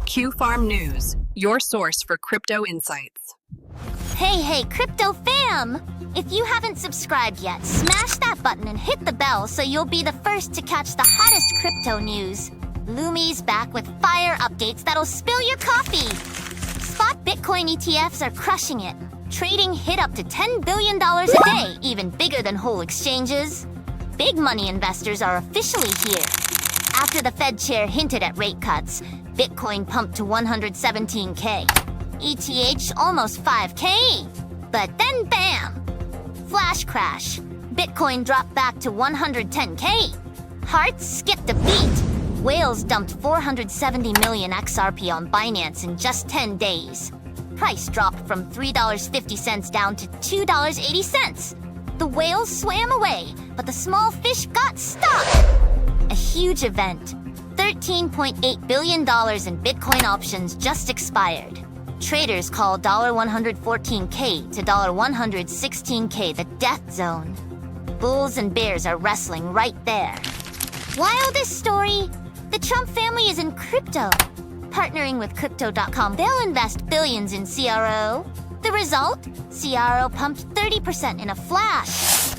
QFarm News, your source for crypto insights. Hey, crypto fam! If you haven't subscribed yet, smash that button and hit the bell so you'll be the first to catch the hottest crypto news. Lumi's back with fire updates that'll spill your coffee. Spot Bitcoin ETFs are crushing it. Trading hit up to $10 billion a day, even bigger than whole exchanges. Big money investors are officially here. After the Fed chair hinted at rate cuts, Bitcoin pumped to 117K. ETH almost 5K. But then bam! Flash crash. Bitcoin dropped back to 110K. Hearts skipped a beat. Whales dumped 470 million XRP on Binance in just 10 days. Price dropped from $3.50 down to $2.80. The whales swam away, but the small fish got stuck. A huge event. $13.8 billion in Bitcoin options just expired. Traders call $114K to $116K the death zone. Bulls and bears are wrestling right there. Wildest story? The Trump family is in crypto. Partnering with Crypto.com, they'll invest billions in CRO. The result? CRO pumped 30% in a flash.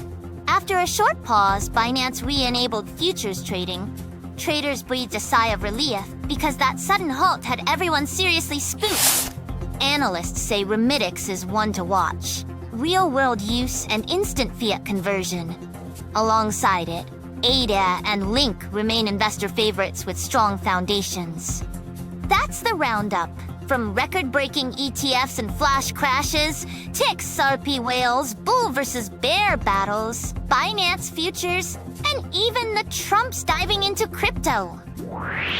After a short pause, Binance re-enabled futures trading. Traders breathed a sigh of relief because that sudden halt had everyone seriously spooked. Analysts say Remedix is one to watch. Real-world use and instant fiat conversion. Alongside it, ADA and Link remain investor favorites with strong foundations. That's the roundup. From record-breaking ETFs and flash crashes, to XRP whales, bull versus bear battles, Binance futures, and even the Trumps diving into crypto.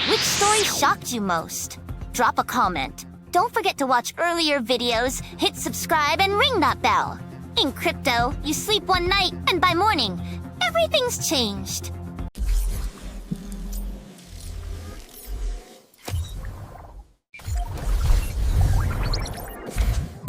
Which story shocked you most? Drop a comment. Don't forget to watch earlier videos, hit subscribe, and ring that bell. In crypto, you sleep one night, and by morning, everything's changed.